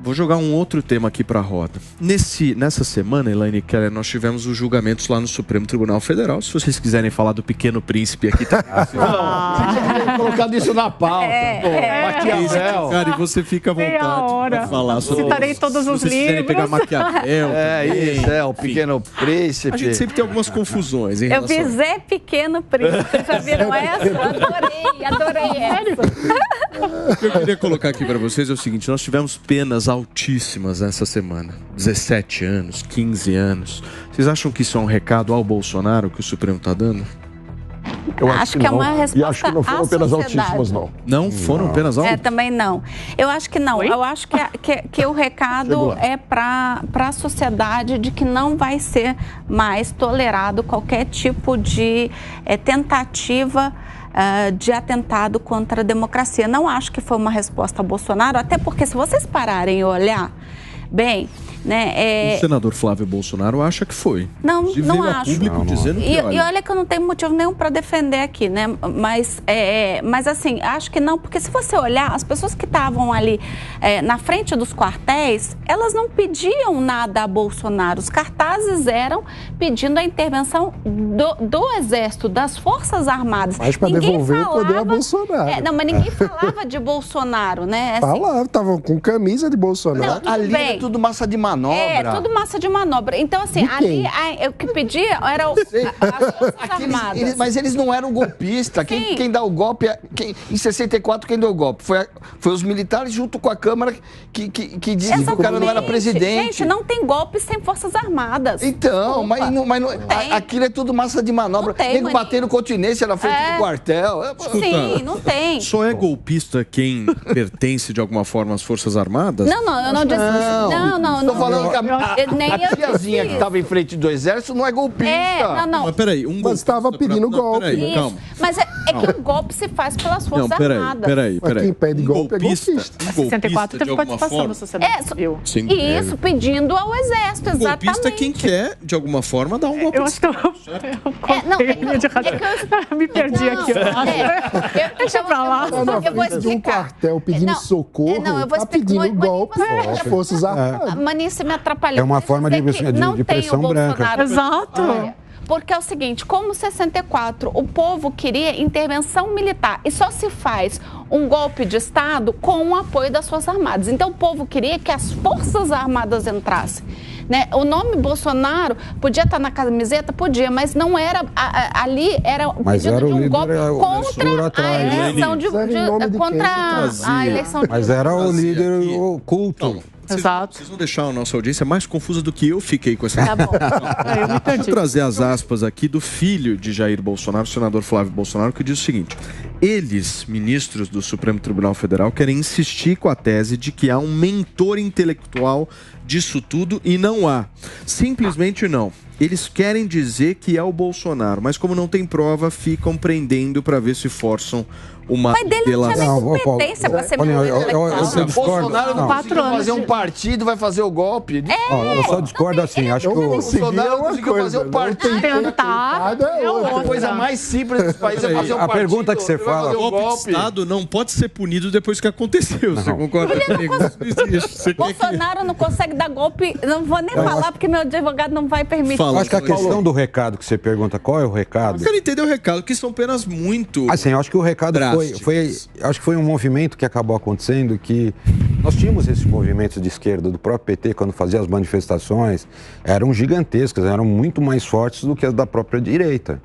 vou jogar um outro tema aqui para a roda. Nessa semana, Elaine Keller, nós tivemos os julgamentos lá no Supremo Tribunal Federal. Se vocês quiserem falar do Pequeno Príncipe aqui, tá? Não, colocado isso na pauta. Maquiavel. Cara, e você fica à vontade para falar sobre isso. Citarei todos os livros. Se vocês quiserem pegar Maquiavel. O Pequeno Príncipe. A gente sempre tem algumas confusões em Eu relação... vi Zé Pequeno Príncipe. Já viram essa? Adorei essa. O que eu queria colocar aqui para vocês é o seguinte: nós tivemos penas altíssimas essa semana. 17 anos, 15 anos. Vocês acham que isso é um recado ao Bolsonaro que o Supremo está dando? Eu acho que é uma resposta. E acho que não foram penas altíssimas, não. Não foram penas altíssimas? Também não. Eu acho que não. Oi? Eu acho que o recado é para a sociedade de que não vai ser mais tolerado qualquer tipo de tentativa de atentado contra a democracia. Não acho que foi uma resposta a Bolsonaro, até porque se vocês pararem e olhar bem, né? O senador Flávio Bolsonaro acha que foi. Não acho. Público dizendo que, e olha que eu não tenho motivo nenhum para defender aqui, né? Mas assim, acho que não, porque se você olhar, as pessoas que estavam ali na frente dos quartéis, elas não pediam nada a Bolsonaro. Os cartazes eram pedindo a intervenção do Exército, das Forças Armadas. Mas para devolver o poder a Bolsonaro. Não, mas ninguém falava de Bolsonaro, né? Assim, falava, estavam com camisa de Bolsonaro. Não, ali é tudo massa de manobra. Tudo massa de manobra. Então, assim, ali o que pedia era as Forças Armadas. Mas eles não eram golpistas. Quem dá o golpe, em 64, quem deu o golpe? Foi os militares junto com a Câmara que disse que o cara não era presidente. Gente, não tem golpe sem Forças Armadas. Então, mas aquilo é tudo massa de manobra. Nego batendo continência na frente do quartel. Sim, não tem. Só é golpista quem pertence de alguma forma às Forças Armadas? Não, eu não disse isso. Não. Tô falando que a tiazinha que estava em frente do Exército não é golpista. Não. Mas peraí, Mas estava pedindo golpe. Peraí, calma. Mas é que o golpe se faz pelas Forças Armadas. Peraí. Quem pede golpe é golpista. 64 teve participação da sociedade civil. Isso, pedindo ao Exército, exatamente. Golpista é quem quer, de alguma forma, dar um golpe. Eu acho que eu me perdi aqui. Deixa pra lá. Eu vou explicar. De um quartel pedindo socorro, tá pedindo golpe às Forças Armadas. Mani, você me atrapalhou. É uma forma de pressão branca. Exato. Porque é o seguinte, como 64, o povo queria intervenção militar e só se faz um golpe de Estado com o apoio das Forças Armadas. Então, o povo queria que as Forças Armadas entrassem. Né? O nome Bolsonaro podia estar na camiseta? Podia, mas não era, ali era o pedido de um golpe contra a eleição a eleição de... Mas era o líder oculto. Exato. Vocês vão deixar a nossa audiência mais confusa do que eu fiquei com essa... Tá bom. Eu me perdi. Vou trazer as aspas aqui do filho de Jair Bolsonaro, o senador Flávio Bolsonaro, que diz o seguinte: eles, ministros do Supremo Tribunal Federal, querem insistir com a tese de que há um mentor intelectual disso tudo e não há. Simplesmente não. Eles querem dizer que é o Bolsonaro, mas como não tem prova, ficam prendendo para ver se forçam uma Mas dele não tinha nem competência para ser mentor intelectual. Bolsonaro não conseguiu fazer um partido, vai fazer o golpe. Eu só discordo assim, acho que o Bolsonaro conseguiu fazer um partido. Tentar. A coisa mais simples dos países é fazer um partido. A pergunta que você fala... O golpe de Estado não pode ser punido depois que aconteceu. Você concorda comigo? Bolsonaro não consegue dar golpe, não vou nem falar porque meu advogado não vai permitir. Eu acho que a questão do recado que você pergunta, qual é o recado? Eu quero entender o recado, que são apenas muito... Assim, eu acho que o recado acho que foi um movimento que acabou acontecendo, que nós tínhamos esses movimentos de esquerda do próprio PT, quando fazia as manifestações, eram gigantescas, eram muito mais fortes do que as da própria direita.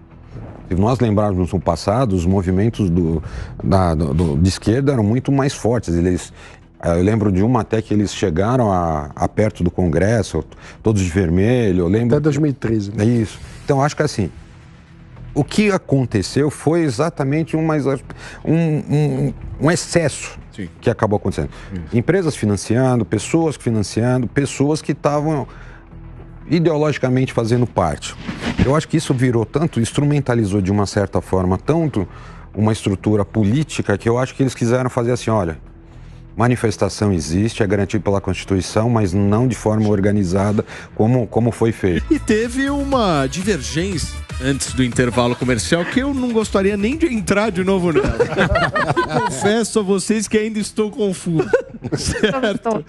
Se nós lembrarmos no passado, os movimentos de esquerda eram muito mais fortes. Eu lembro de uma até que eles chegaram a perto do Congresso, todos de vermelho. Eu lembro até 2013. É isso. Então, acho que assim, o que aconteceu foi exatamente um excesso que acabou acontecendo. Empresas financiando, pessoas que estavam ideologicamente fazendo parte. Eu acho que isso virou tanto, instrumentalizou de uma certa forma tanto uma estrutura política, que eu acho que eles quiseram fazer assim, olha, Manifestação existe, é garantido pela Constituição, mas não de forma organizada como foi feito. E teve uma divergência antes do intervalo comercial que eu não gostaria nem de entrar de novo nela. Confesso a vocês que ainda estou confuso. Certo?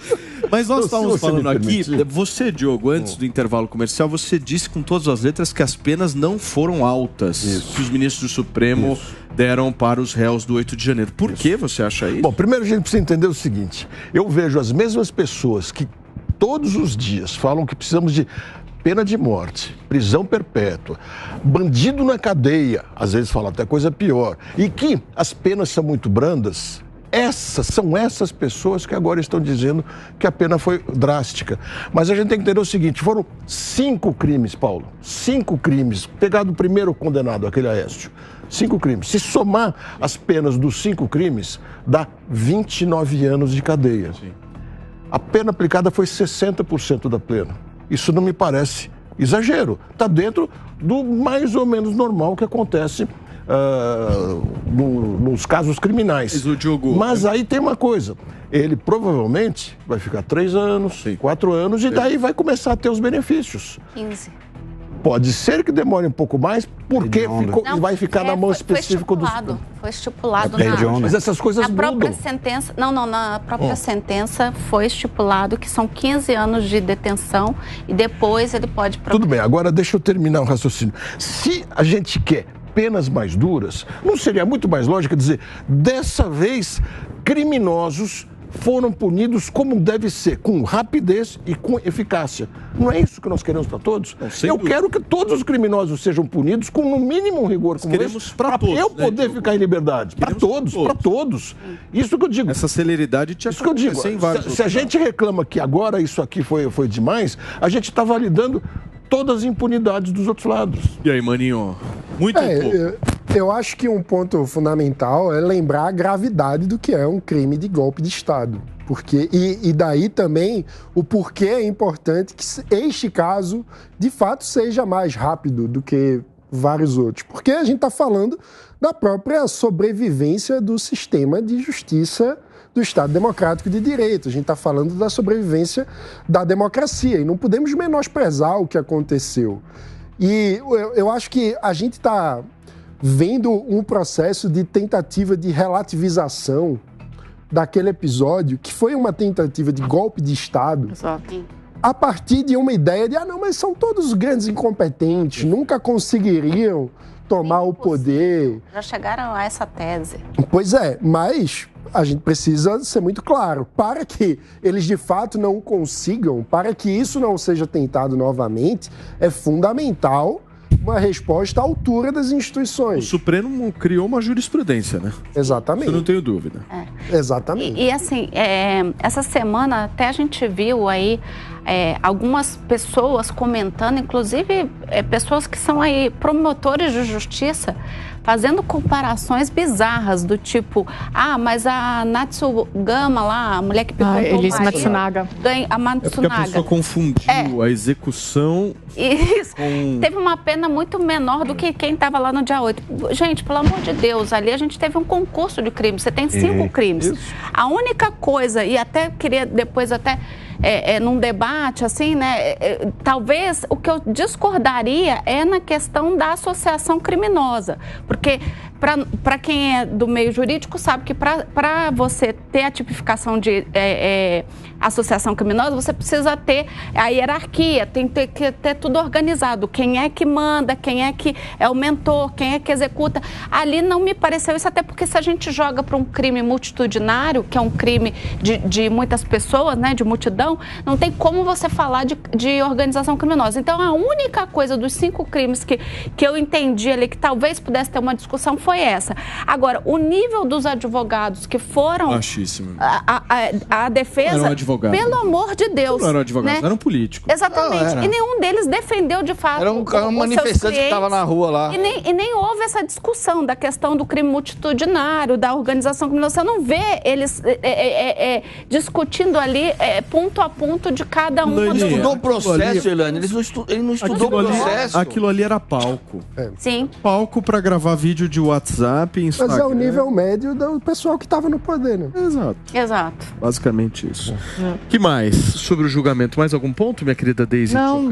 Mas nós estávamos falando aqui, você, Diogo, antes do intervalo comercial, você disse com todas as letras que as penas não foram altas que os ministros do Supremo deram para os réus do 8 de janeiro. Por que você acha isso? Bom, primeiro a gente precisa entender o seguinte, eu vejo as mesmas pessoas que todos os dias falam que precisamos de pena de morte, prisão perpétua, bandido na cadeia, às vezes falam até coisa pior, e que as penas são muito brandas. São essas pessoas que agora estão dizendo que a pena foi drástica. Mas a gente tem que entender o seguinte, foram 5 crimes, Paulo, 5 crimes, pegado o primeiro condenado, aquele Aécio, 5 crimes. Se somar as penas dos 5 crimes, dá 29 anos de cadeia. Sim. A pena aplicada foi 60% da pena. Isso não me parece exagero. Está dentro do mais ou menos normal que acontece nos casos criminais. Mas aí tem uma coisa, ele provavelmente vai ficar 3 anos, 4 anos e daí vai começar a ter os benefícios. 15. Pode ser que demore um pouco mais, porque vai ficar na mão específica do... Foi estipulado Mas essas coisas na própria sentença. Na própria sentença foi estipulado que são 15 anos de detenção e depois ele pode... Tudo bem, agora deixa eu terminar o raciocínio. Se a gente quer penas mais duras, não seria muito mais lógico dizer, dessa vez, criminosos foram punidos como deve ser, com rapidez e com eficácia. Não é isso que nós queremos para todos? Eu quero que todos os criminosos sejam punidos com no mínimo um rigor como esse, para eu poder ficar em liberdade. Para todos. Isso que eu digo. Essa celeridade tinha isso que eu digo. Se a gente reclama que agora isso aqui foi demais, a gente está validando todas as impunidades dos outros lados. E aí, Maninho? Muito pouco. Eu acho que um ponto fundamental é lembrar a gravidade do que é um crime de golpe de Estado. E daí também o porquê é importante que este caso, de fato, seja mais rápido do que vários outros. Porque a gente está falando da própria sobrevivência do sistema de justiça do Estado Democrático de Direito. A gente está falando da sobrevivência da democracia e não podemos menosprezar o que aconteceu. E eu acho que a gente está vendo um processo de tentativa de relativização daquele episódio, que foi uma tentativa de golpe de Estado, a partir de uma ideia de, não, mas são todos grandes incompetentes, nunca conseguiriam tomar o poder. Já chegaram a essa tese. Pois é, mas a gente precisa ser muito claro, para que eles de fato não consigam, para que isso não seja tentado novamente, é fundamental uma resposta à altura das instituições. O Supremo criou uma jurisprudência, né? Exatamente. Eu não tenho dúvida. Exatamente. E assim, essa semana até a gente viu aí algumas pessoas comentando, inclusive pessoas que são aí promotores de justiça, fazendo comparações bizarras do tipo, mas a Natsugama lá, a mulher que picotou Elise Matsunaga. A Matsunaga. É porque a pessoa confundiu a execução com... Teve uma pena muito menor do que quem estava lá no dia 8. Gente, pelo amor de Deus, ali a gente teve um concurso de crimes, você tem 5 crimes. Isso. A única coisa, e até queria depois num debate, assim, né? Talvez o que eu discordaria é na questão da associação criminosa. Porque, para quem é do meio jurídico, sabe que para você ter a tipificação de associação criminosa, você precisa ter a hierarquia, tem que ter tudo organizado. Quem é que manda, quem é que é o mentor, quem é que executa. Ali não me pareceu isso, até porque se a gente joga para um crime multitudinário, que é um crime de muitas pessoas, né, de multidão, não tem como você falar de organização criminosa. Então, a única coisa dos 5 crimes que eu entendi ali, que talvez pudesse ter uma discussão, foi essa. Agora, o nível dos advogados que foram... Baixíssimo. A defesa... Não eram advogados. Pelo amor de Deus. Não eram advogados, né? Eram políticos. Exatamente. E nenhum deles defendeu, de fato, era um manifestante que estava na rua lá. E nem houve essa discussão da questão do crime multitudinário, da organização criminosa. Você não vê eles discutindo ali ponto a ponto de cada um. Ele estudou o processo, Elaine. Ele não estudou o processo. Aquilo ali era palco. Sim. Palco para gravar vídeo de WhatsApp WhatsApp, Instagram. Mas é o nível médio do pessoal que estava no poder, né? Exato. Basicamente isso. Que mais? Sobre o julgamento, mais algum ponto, minha querida Deise? Não,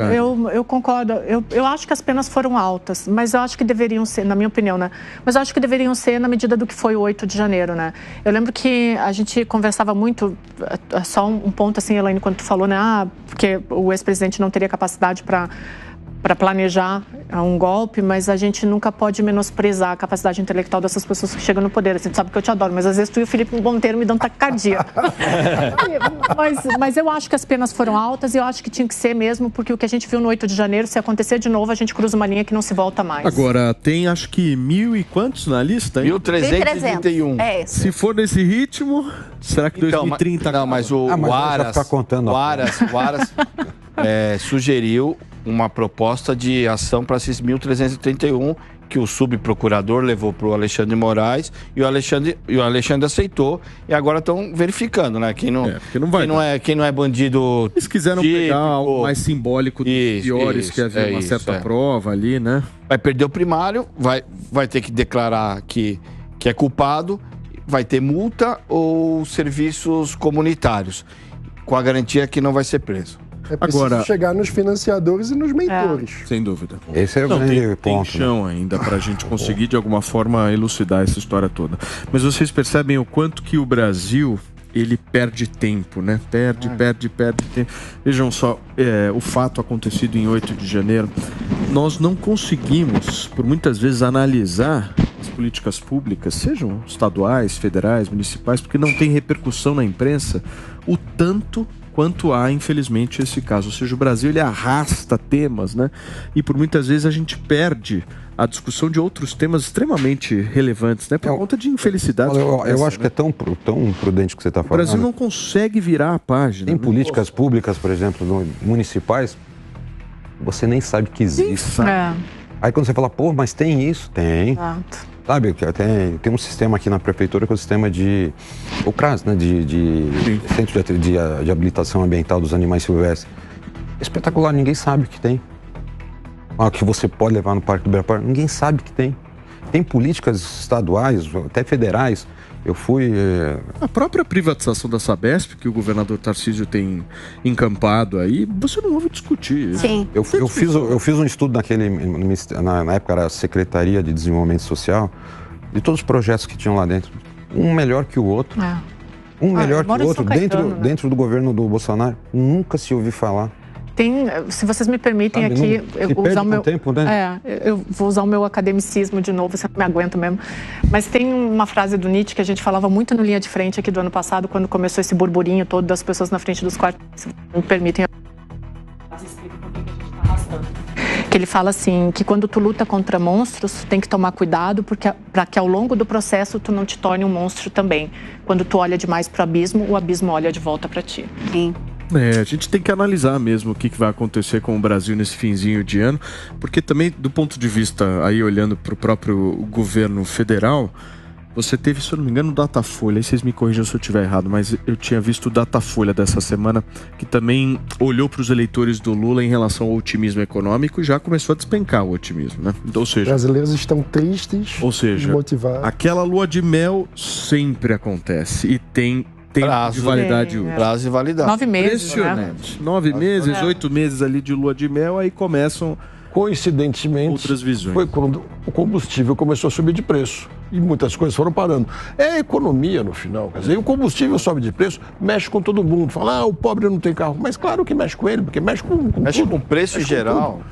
eu concordo. Eu acho que as penas foram altas, mas eu acho que deveriam ser, na minha opinião, né? Mas eu acho que deveriam ser na medida do que foi o 8 de janeiro, né? Eu lembro que a gente conversava muito, só um ponto assim, Elaine, quando tu falou, né? Porque o ex-presidente não teria capacidade para planejar um golpe, mas a gente nunca pode menosprezar a capacidade intelectual dessas pessoas que chegam no poder. Assim, tu sabe que eu te adoro, mas às vezes tu e o Felipe Monteiro me dão taquicardia. mas eu acho que as penas foram altas e eu acho que tinha que ser mesmo, porque o que a gente viu no 8 de janeiro, se acontecer de novo, a gente cruza uma linha que não se volta mais. Agora, tem acho que 1.000 e quantos na lista? 1.331. É isso. Se for nesse ritmo, será que 2030... Não, mas o Aras sugeriu uma proposta de ação para esses 1.331 que o subprocurador levou para o Alexandre de Moraes e o Alexandre aceitou e agora estão verificando, né? Quem não é bandido. Eles quiseram pegar algo mais simbólico dos piores, que havia uma certa prova ali, né? Vai perder o primário, vai ter que declarar que é culpado, vai ter multa ou serviços comunitários, com a garantia que não vai ser preso. É preciso chegar nos financiadores e nos mentores. Sem dúvida. Esse é o grande ponto. Tem chão ainda para a gente conseguir, de alguma forma, elucidar essa história toda. Mas vocês percebem o quanto que o Brasil, ele perde tempo, né? Perde tempo. Vejam só, o fato acontecido em 8 de janeiro, nós não conseguimos, por muitas vezes, analisar as políticas públicas, sejam estaduais, federais, municipais, porque não tem repercussão na imprensa, o tanto quanto há, infelizmente, esse caso. Ou seja, o Brasil, ele arrasta temas, né? E por muitas vezes a gente perde a discussão de outros temas extremamente relevantes, né? Por conta de infelicidade. Eu acho que é tão prudente que você está falando. O Brasil não consegue virar a página. Tem políticas públicas, por exemplo, municipais, você nem sabe que existe. Aí quando você fala, mas tem isso? Tem. Sabe, tem um sistema aqui na prefeitura que é o sistema o CRAS, né, de Centro de Habilitação Ambiental dos Animais Silvestres. Espetacular, ninguém sabe que tem. Que você pode levar no Parque do Ibirapuera, ninguém sabe que tem. Tem políticas estaduais, até federais. Eu fui... A própria privatização da Sabesp, que o governador Tarcísio tem encampado aí, você não ouve discutir. Sim. Eu fiz um estudo na época era a Secretaria de Desenvolvimento Social, de todos os projetos que tinham lá dentro. Um melhor que o outro. Um melhor que o outro. Dentro do governo do Bolsonaro, nunca se ouviu falar. Se vocês me permitem aqui, eu vou usar o meu tempo, né? Eu vou usar o meu academicismo de novo, você não me aguenta mesmo. Mas tem uma frase do Nietzsche que a gente falava muito no Linha de Frente aqui do ano passado, quando começou esse burburinho todo das pessoas na frente dos quartos. Se me permitem, que ele fala assim, que quando tu luta contra monstros, tu tem que tomar cuidado para que ao longo do processo tu não te torne um monstro também. Quando tu olha demais para o abismo olha de volta para ti. Sim. A gente tem que analisar mesmo o que vai acontecer com o Brasil nesse finzinho de ano, porque também, do ponto de vista, aí olhando para o próprio governo federal, você teve, se eu não me engano, o Datafolha, aí vocês me corrijam se eu estiver errado, mas eu tinha visto o Datafolha dessa semana, que também olhou para os eleitores do Lula em relação ao otimismo econômico e já começou a despencar o otimismo, né? Então, ou seja, os brasileiros estão tristes, motivados. Aquela lua de mel sempre acontece e tem prazo de validade. Prazo de validade. 9 meses, impressionante. 9 meses, 8 meses ali de lua de mel, aí começam coincidentemente outras visões. Foi quando o combustível começou a subir de preço e muitas coisas foram parando. É a economia no final, quer dizer, o combustível sobe de preço, mexe com todo mundo. Fala, o pobre não tem carro, mas claro que mexe com ele, porque mexe com o preço em geral.